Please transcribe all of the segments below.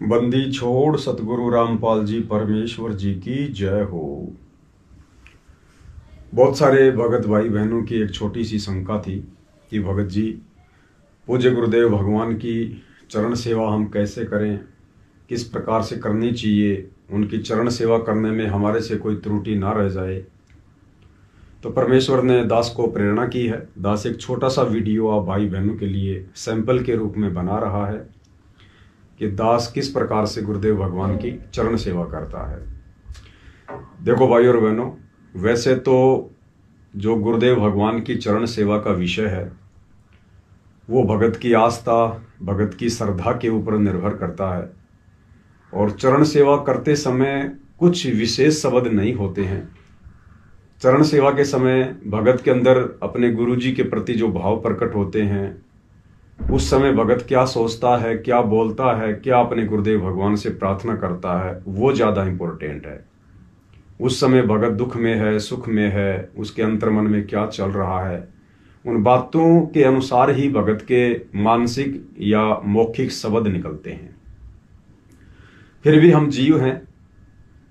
बंदी छोड़ सतगुरु रामपाल जी परमेश्वर जी की जय हो। बहुत सारे भगत भाई बहनों की एक छोटी सी शंका थी कि भगत जी, पूज्य गुरुदेव भगवान की चरण सेवा हम कैसे करें, किस प्रकार से करनी चाहिए, उनकी चरण सेवा करने में हमारे से कोई त्रुटि ना रह जाए। तो परमेश्वर ने दास को प्रेरणा की है। दास एक छोटा सा वीडियो आप भाई बहनों के लिए सैंपल के रूप में बना रहा है कि दास किस प्रकार से गुरुदेव भगवान की चरण सेवा करता है। देखो भाई और बहनों, वैसे तो जो गुरुदेव भगवान की चरण सेवा का विषय है वो भगत की आस्था, भगत की श्रद्धा के ऊपर निर्भर करता है। और चरण सेवा करते समय कुछ विशेष शब्द नहीं होते हैं। चरण सेवा के समय भगत के अंदर अपने गुरु जी के प्रति जो भाव प्रकट होते हैं, उस समय भगत क्या सोचता है, क्या बोलता है, क्या अपने गुरुदेव भगवान से प्रार्थना करता है, वो ज़्यादा इम्पोर्टेंट है। उस समय भगत दुख में है, सुख में है, उसके अंतर्मन में क्या चल रहा है, उन बातों के अनुसार ही भगत के मानसिक या मौखिक शब्द निकलते हैं। फिर भी हम जीव हैं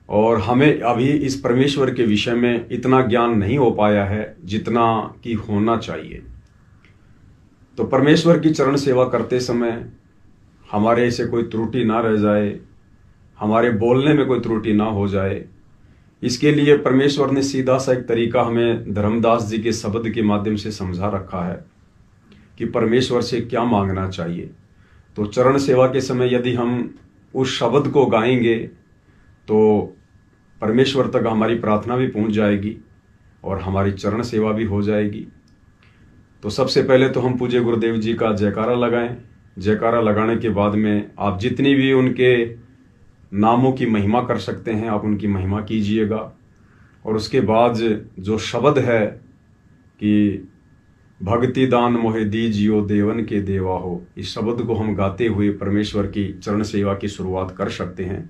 और हमें अभी इस परमेश्वर के विषय में इतना ज्ञान नहीं हो पाया है जितना कि होना चाहिए। तो परमेश्वर की चरण सेवा करते समय हमारे से कोई त्रुटि ना रह जाए, हमारे बोलने में कोई त्रुटि ना हो जाए, इसके लिए परमेश्वर ने सीधा सा एक तरीका हमें धर्मदास जी के शब्द के माध्यम से समझा रखा है कि परमेश्वर से क्या मांगना चाहिए। तो चरण सेवा के समय यदि हम उस शब्द को गाएंगे तो परमेश्वर तक हमारी प्रार्थना भी पहुंच जाएगी और हमारी चरण सेवा भी हो जाएगी। तो सबसे पहले तो हम पूज्य गुरुदेव जी का जयकारा लगाएं। जयकारा लगाने के बाद में आप जितनी भी उनके नामों की महिमा कर सकते हैं आप उनकी महिमा कीजिएगा। और उसके बाद जो शब्द है कि भक्ति दान मोहे दीजियो देवन के देवा हो, इस शब्द को हम गाते हुए परमेश्वर की चरण सेवा की शुरुआत कर सकते हैं।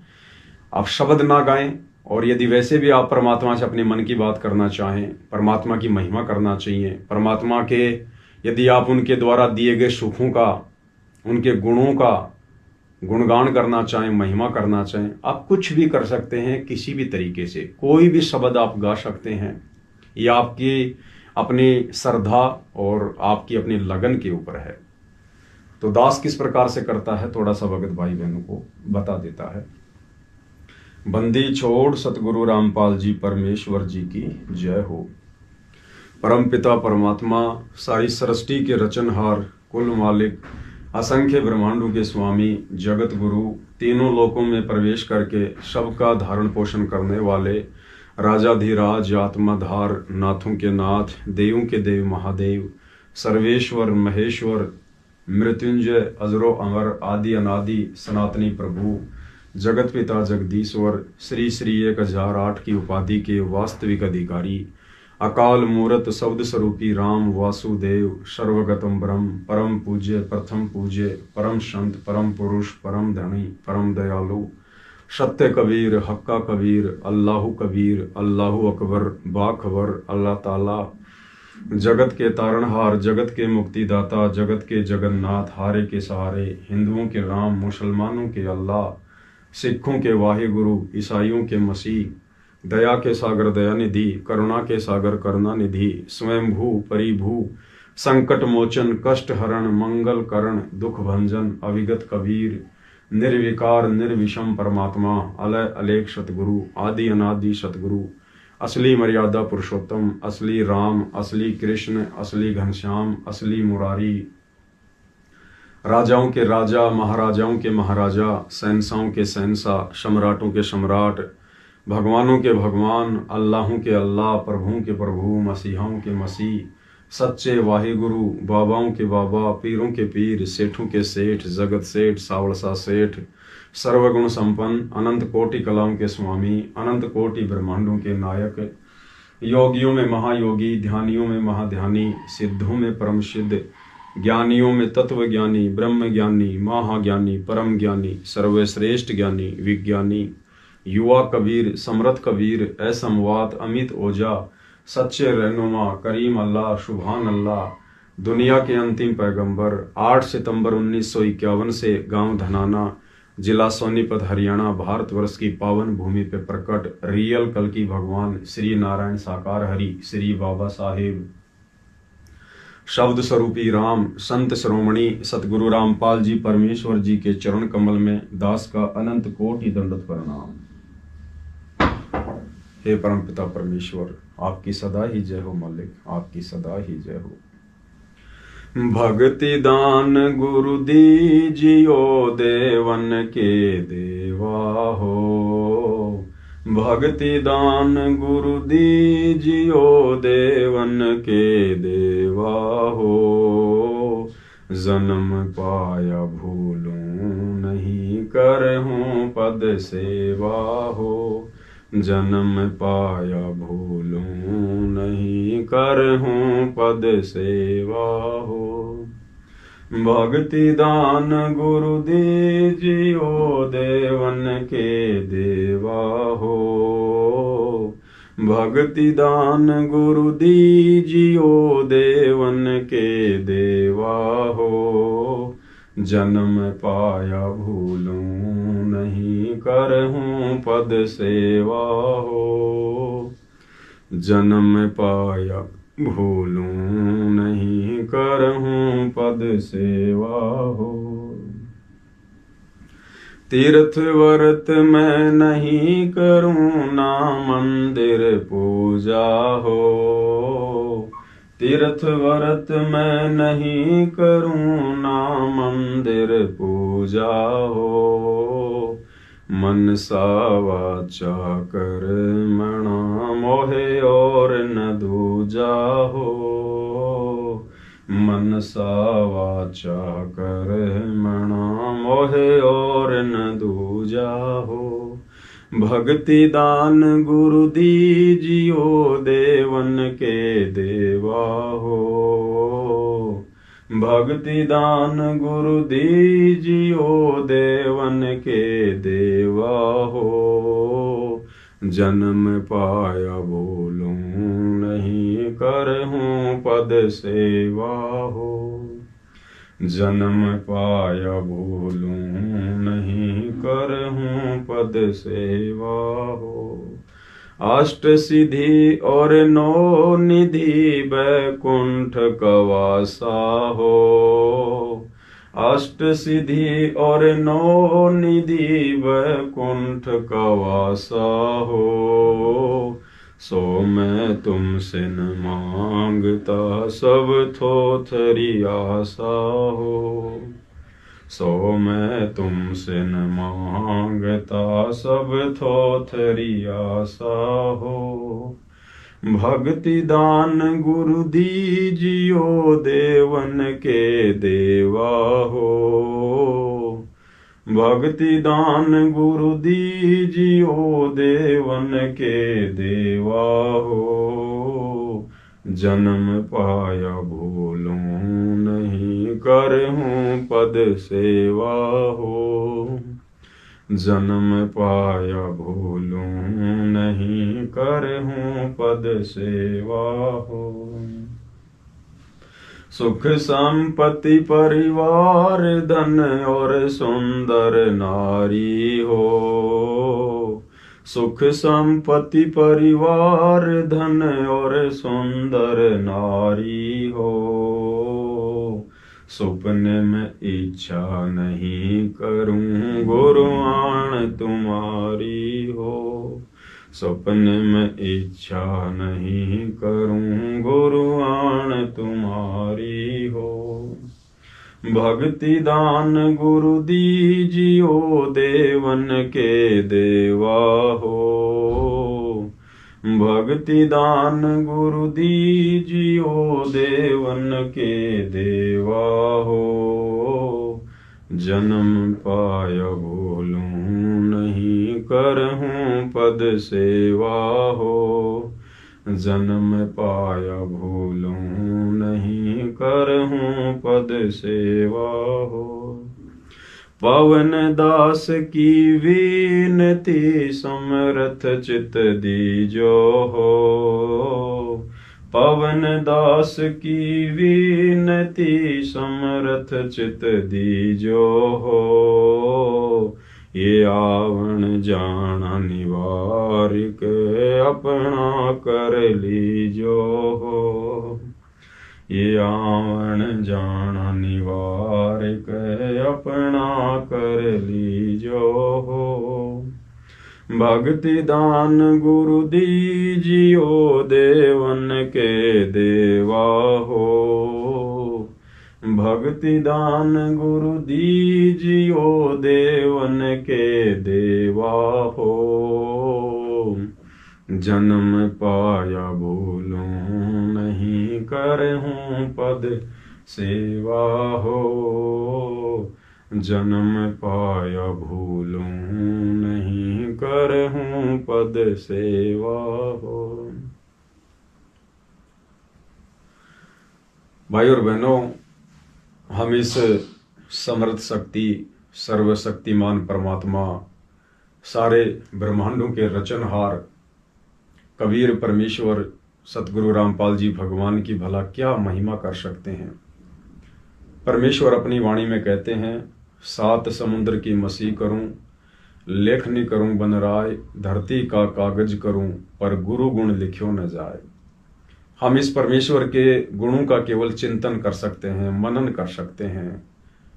आप शब्द ना गाएं, और यदि वैसे भी आप परमात्मा से अपने मन की बात करना चाहें, परमात्मा की महिमा करना चाहिए, परमात्मा के यदि आप उनके द्वारा दिए गए सुखों का, उनके गुणों का गुणगान करना चाहें, महिमा करना चाहें, आप कुछ भी कर सकते हैं। किसी भी तरीके से कोई भी शब्द आप गा सकते हैं। ये आपकी अपनी श्रद्धा और आपकी अपनी लगन के ऊपर है। तो दास किस प्रकार से करता है थोड़ा सा भगत भाई बहनों को बता देता है। बंदी छोड़ सतगुरु रामपाल जी परमेश्वर जी की जय हो। परम पिता परमात्मा, सारी सृष्टि के रचनहार, कुल मालिक, असंख्य ब्रह्मांडों के स्वामी, जगत गुरु, तीनों लोकों में प्रवेश करके सबका धारण पोषण करने वाले, राजाधिराज, आत्माधार, नाथों के नाथ, देवों के देव महादेव, सर्वेश्वर महेश्वर, मृत्युंजय, अजरो अमर, आदि अनादि, सनातनी प्रभु, जगत पिता जगदीश्वर, श्री श्री 1008 की उपाधि के वास्तविक अधिकारी, अकाल मूरत शब्द स्वरूपी राम वासुदेव, सर्वगतम ब्रह्म, परम पूज्य, प्रथम पूज्य, परम संत, परम पुरुष, परम धनी, परम दयालु, सत्य कबीर, हक्का कबीर, अल्लाहु कबीर, अल्लाहु अकबर, बाखबर, अल्लाह ताला, जगत के तारणहार, जगत के मुक्तिदाता, जगत के जगन्नाथ, हारे के सहारे, हिंदुओं के राम, मुसलमानों के अल्लाह, सिखों के वाहिगुरु, ईसाइयों के मसीह, दया के सागर दया निधि, करुणा के सागर करुणा निधि, स्वयंभू परिभू, संकट मोचन, कष्ट हरण, मंगल करण, दुख भंजन, अविगत कबीर, निर्विकार निर्विषम परमात्मा, अलय अलेख सतगुरु, आदि अनादि सतगुरु, असली मर्यादा पुरुषोत्तम, असली राम, असली कृष्ण, असली घनश्याम, असली मुरारी, राजाओं के राजा, महाराजाओं के महाराजा, शहंशाहों के शहंशाह, सम्राटों के सम्राट, भगवानों के भगवान, अल्लाहों के अल्लाह, प्रभुओं के प्रभु, मसीहाओं के मसीह, सच्चे वाहिगुरु, बाबाओं के बाबा, पीरों के पीर, सेठों के सेठ, जगत सेठ, सावलसा सेठ, सर्वगुण संपन्न, अनंत कोटि कलाओं के स्वामी, अनंत कोटि ब्रह्मांडों के नायक, योगियों में महायोगी, ध्यानियों में महाध्यानी, सिद्धों में परम सिद्ध, ज्ञानियों में तत्व ज्ञानी, ब्रह्म ज्ञानी, महाज्ञानी, परम ज्ञानी, सर्वश्रेष्ठ ज्ञानी, विज्ञानी, युवा कबीर, समर्थ कबीर, असमवात, अमित ओझा, सच्चे रहनुमा, करीम अल्लाह, सुभान अल्लाह, दुनिया के अंतिम पैगंबर, 8 सितंबर 1951 से गांव धनाना, जिला सोनीपत हरियाणा भारतवर्ष की पावन भूमि पे प्रकट रियल कल्कि भगवान श्री नारायण साकार हरि श्री बाबा साहेब शब्द स्वरूपी राम संत श्रोमणी सतगुरु रामपाल जी परमेश्वर जी के चरण कमल में दास का अनंत कोटि दंडवत प्रणाम। हे परमपिता परमेश्वर, आपकी सदा ही जय हो मालिक, आपकी सदा ही जय हो। भक्ति दान गुरु दीजियो देवन के देवा हो, भक्ति दान गुरु दीजियो देवन के देवा हो। जन्म पाया भूलूं नहीं करहूं पद सेवा हो, जन्म पाया भूलूं नहीं करहूं पद सेवा हो। भक्ति दान गुरु दीजियो देवन के देवा हो, भक्ति दान गुरु दीजियो देवन के देवा हो। जन्म पाया भूलूं नहीं करहूं पद सेवा हो, जन्म पाया भूलूं नहीं करहूं पद सेवा हो। तीर्थ व्रत मैं नहीं करूं ना मंदिर पूजा हो, तीर्थ व्रत मैं नहीं करूं ना मंदिर पूजा हो। मनसा वाचा कर्मणा मोहे और न दूजा हो, मनसा वाचा कर्मणा मोहे और न दूजा हो। भक्ति दान गुरु दीजियो देवन के देवा हो, भक्ति दान गुरु दीजियो देवन के देवा हो। जन्म पाया भूलूं नहीं करहूं पद सेवा हो, जन्म पाया भूलूं नहीं करहूं पद सेवा हो। अष्ट सिद्धि और नौ निधि बैकुंठ कवासा हो, अष्ट सिद्धि और नौ निधि बैकुंठ कवासा हो। सो मैं तुमसे न मांगता सब थोथरी आशा हो, सो मैं तुमसे न मांगता सब थोथरी आशा हो। भक्ति दान गुरु दीजियो देवन के देवा हो, भक्ति दान गुरु दीजियो देवन के देवा हो। जन्म पाया भूलूं नहीं करहूं पद सेवा हो, जन्म पाया भूलूं नहीं करहूं पद सेवा हो। सुख संपत्ति परिवार धन और सुंदर नारी हो, सुख संपत्ति परिवार धन और सुंदर नारी हो। सपने में इच्छा नहीं करूं गुरु आण तुम्हारी हो, सपने में इच्छा नहीं करूं गुरु आण तुम्हारी हो। भक्ति दान गुरु दीजियो देवन के देवा हो, भक्ति दान गुरु दीजियो देवन के देवा हो। जन्म पाया भूलूं नहीं करहूं पद सेवा हो, जन्म पाया भूलूं नहीं करहूं पद सेवा हो। पवन दास की विनती समरथ चित दीजो हो, पवन दास की विनती समरथ चित दीजो हो। ये आवण जान निवारिक अपना कर लीजो हो। ये आवण जान निवारिक अपना कर लीजो हो। भक्ति दान गुरु दीजियो देवन के देवा हो। भक्ति दान गुरु दीजियो देवन के देवा हो। जन्म पाया भूलूं नहीं करहूं पद सेवा हो। जन्म पाया भूलूं नहीं करहूं पद सेवा हो। भाई और बहनों, हम इस समर्थ शक्ति सर्वशक्तिमान परमात्मा सारे ब्रह्मांडों के रचनहार कबीर परमेश्वर सतगुरु रामपाल जी भगवान की भला क्या महिमा कर सकते हैं। परमेश्वर अपनी वाणी में कहते हैं, सात समुद्र की मसी करूं, लेखनी करूं बन राय, धरती का कागज करूं, पर गुरु गुण लिख्यो न जाए। हम इस परमेश्वर के गुणों का केवल चिंतन कर सकते हैं, मनन कर सकते हैं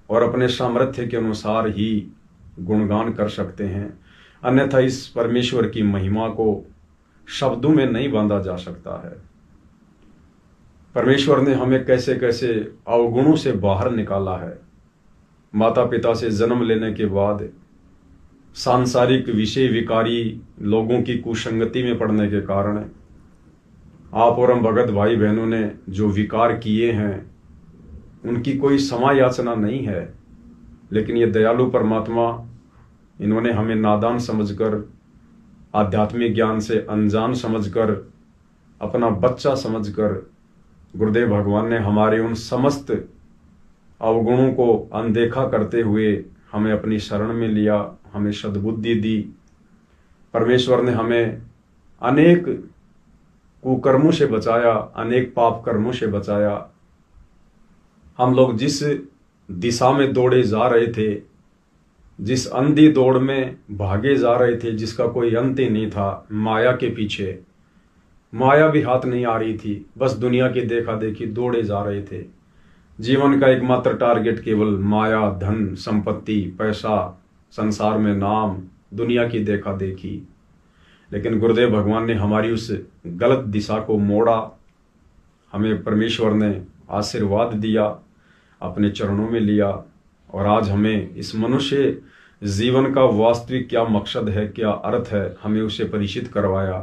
और अपने सामर्थ्य के अनुसार ही गुणगान कर सकते हैं। अन्यथा इस परमेश्वर की महिमा को शब्दों में नहीं बांधा जा सकता है। परमेश्वर ने हमें कैसे कैसे अवगुणों से बाहर निकाला है। माता पिता से जन्म लेने के बाद सांसारिक विषय विकारी लोगों की कुसंगति में पड़ने के कारण आप और हम भगत भाई बहनों ने जो विकार किए हैं उनकी कोई क्षमा याचना नहीं है, लेकिन ये दयालु परमात्मा इन्होंने हमें नादान समझकर, आध्यात्मिक ज्ञान से अनजान समझकर, अपना बच्चा समझकर गुरुदेव भगवान ने हमारे उन समस्त अवगुणों को अनदेखा करते हुए हमें अपनी शरण में लिया, हमें सद्बुद्धि दी। परमेश्वर ने हमें अनेक कुकर्मों से बचाया, अनेक पाप कर्मों से बचाया। हम लोग जिस दिशा में दौड़े जा रहे थे, जिस अंधी दौड़ में भागे जा रहे थे जिसका कोई अंत ही नहीं था, माया के पीछे, माया भी हाथ नहीं आ रही थी, बस दुनिया की देखा देखी दौड़े जा रहे थे। जीवन का एकमात्र टारगेट केवल माया, धन, संपत्ति, पैसा, संसार में नाम, दुनिया की देखा देखी। लेकिन गुरुदेव भगवान ने हमारी उस गलत दिशा को मोड़ा, हमें परमेश्वर ने आशीर्वाद दिया, अपने चरणों में लिया और आज हमें इस मनुष्य जीवन का वास्तविक क्या मकसद है, क्या अर्थ है, हमें उसे परिचित करवाया।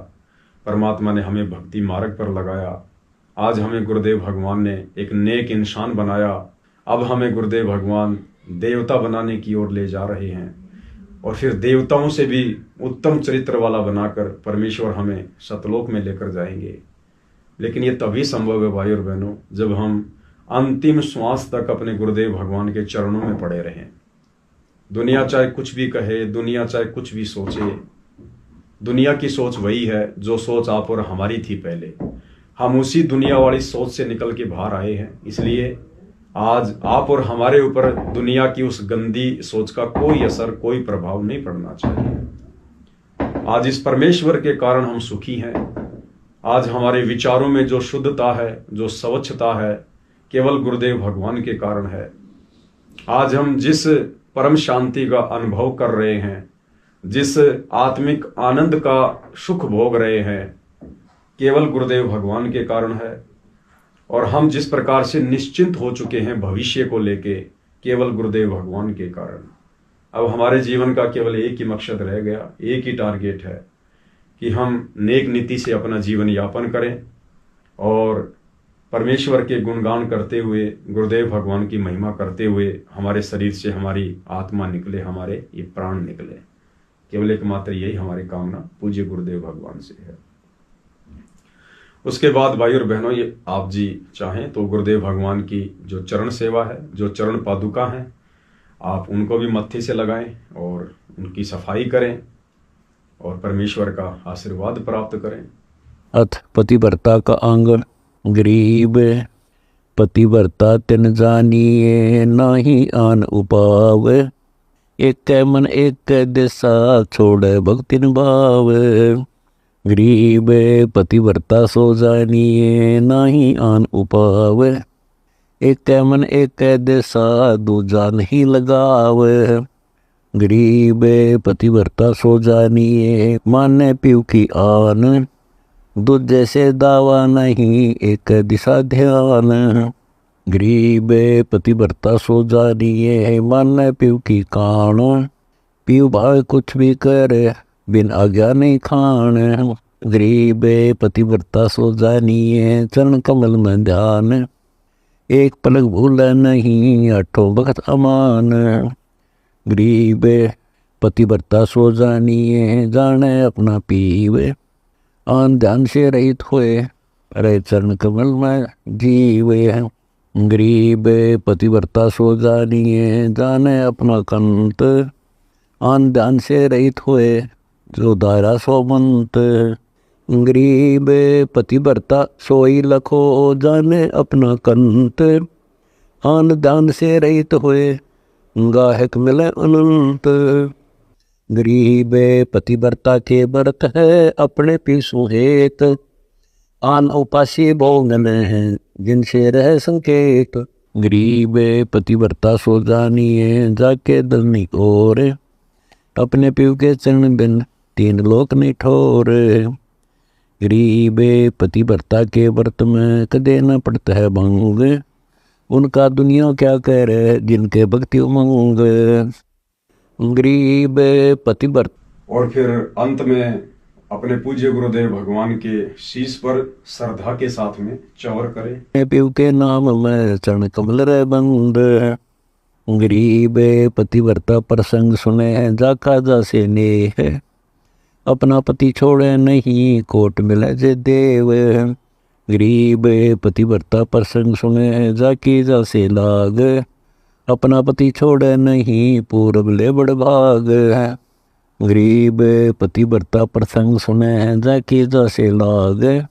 परमात्मा ने हमें भक्ति मार्ग पर लगाया। आज हमें गुरुदेव भगवान ने एक नेक इंसान बनाया। अब हमें गुरुदेव भगवान देवता बनाने की ओर ले जा रहे हैं और फिर देवताओं से भी उत्तम चरित्र वाला बनाकर परमेश्वर हमें सतलोक में लेकर जाएंगे। लेकिन ये तभी संभव है भाई और बहनों, जब हम अंतिम श्वास तक अपने गुरुदेव भगवान के चरणों में पड़े रहें। दुनिया चाहे कुछ भी कहे, दुनिया चाहे कुछ भी सोचे, दुनिया की सोच वही है जो सोच आप और हमारी थी पहले। हम उसी दुनिया वाली सोच से निकल के बाहर आए हैं, इसलिए आज आप और हमारे ऊपर दुनिया की उस गंदी सोच का कोई असर, कोई प्रभाव नहीं पड़ना चाहिए। आज इस परमेश्वर के कारण हम सुखी हैं। आज हमारे विचारों में जो शुद्धता है, जो स्वच्छता है, केवल गुरुदेव भगवान के कारण है। आज हम जिस परम शांति का अनुभव कर रहे हैं, जिस आत्मिक आनंद का सुख भोग रहे हैं, केवल गुरुदेव भगवान के कारण है। और हम जिस प्रकार से निश्चिंत हो चुके हैं भविष्य को लेके, केवल गुरुदेव भगवान के कारण। अब हमारे जीवन का केवल एक ही मकसद रह गया, एक ही टारगेट है कि हम नेक नीति से अपना जीवन यापन करें और परमेश्वर के गुणगान करते हुए, गुरुदेव भगवान की महिमा करते हुए हमारे शरीर से हमारी आत्मा निकले, हमारे ये प्राण निकले। केवल एकमात्र यही हमारी कामना पूज्य गुरुदेव भगवान से है। उसके बाद भाई और बहनों, ये आप जी चाहें तो गुरुदेव भगवान की जो चरण सेवा है, जो चरण पादुका हैं, आप उनको भी मत्थे से लगाएं और उनकी सफाई करें और परमेश्वर का आशीर्वाद प्राप्त करें। अथ पतिव्रता का अंग गरीब, पतिव्रता तिन जानिए नाही आन उपाव, एक कै मन एक कै दिशा छोड़ भक्ति भाव। गरीब पतिव्रता सो जानिए नाही आन उपाव। एक कै मन एक कै दिशा दूजा नहीं लगाव। गरीब पतिव्रता सो जानिए माने पीव की आन। दूजे से दावा नहीं एक दिशा ध्यान। गरीब पतिव्रता सो जानिए माने पीव की कान। पीव भाव कुछ भी करे बिन आज्ञा नहीं खान। गरीब पतिव्रता सो जानिए चरण कमल में ध्यान। एक पलक भूल नहीं आठों भगत अमान। गरीब पतिव्रता सो जानिए जाने अपना पीव। आन ध्यान से रहित हुए रहे चरण कमल में जीवे। गरीब पतिव्रता सो जानिए जाने अपना कंत। आन ध्यान से रहित हुए जो दायरा सोमंत। गरीब पतिव्रता सोई लखो जाने अपना कंत। आन ध्यान से रहित हुए गाहक मिले अनंत। गरीब पतिव्रता के व्रत है अपने पीसु हेत। आन उपासी भोगन है जिनसे रह संकेत। गरीब पतिव्रता सो जानिए जाके दलनी और। अपने पीव के चरण बिन तीन लोक नहीं ठोर। गरीब पतिव्रता के व्रत में कदे न पड़ता है भंग। उनका दुनिया क्या कह रहे जिनके भक्ति उमंग। गरीब पतिव्रता। और फिर अंत में अपने पूज्य गुरुदेव भगवान के शीश पर श्रद्धा के साथ में चौर करें। पीव के नाम में चरण कमल रे बंद। गरीब पतिव्रता प्रसंग सुने जाका जासे नेह। अपना पति छोड़े नहीं कोट मिले जे देव। गरीब पतिव्रता प्रसंग सुने जाकी जासे लाग। अपना पति छोड़े नहीं पूरब ले बड़ भाग। गरीब पतिव्रता प्रसंग सुने जाकी जासे लाग।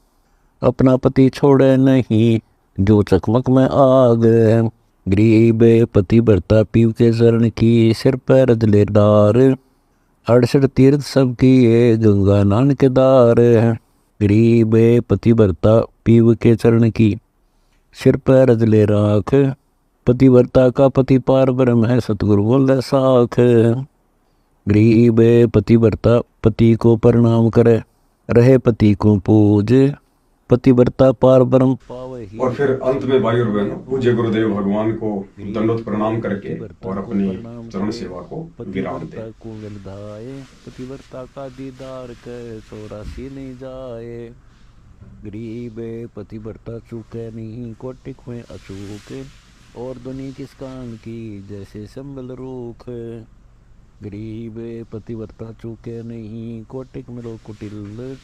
अपना पति छोड़े नहीं जो चकमक में आग। गरीब पतिव्रता पीव के चरण की सिर पर रजले डार। 68 तीर्थ सब किए गंगा नानक दार। गरीब पतिव्रता पीव के चरण की सिर पर रजले राख। पतिव्रता का पति पार ब्रह्म है सतगुरु बोले साख। गरीब पतिव्रता पति को प्रणाम करे रहे पति को पूज। पतिव्रता पार ब्रह्म पावे। और फिर अंत में भाई और बहनों पूज्य गुरुदेव भगवान को दंडोत प्रणाम करके और अपनी चरण सेवा को विराम दें। पतिव्रता का दीदार के 84 नहीं जाए। गरीब पतिव्रता चूके नहीं कोटिक में अचूक। और दुनी किस कान की जैसे संबल रूख। गरीब पतिव्रता चूके नहीं कोटिक मिलो कुटिल।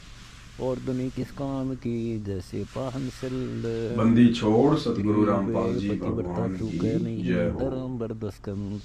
और दुनी किस काम की जैसे पाहन सिल। बंदी छोड़ सतगुरु रामपाल जी भगवान की चूके नहीं जय हो। धर्म बरदस्कंद।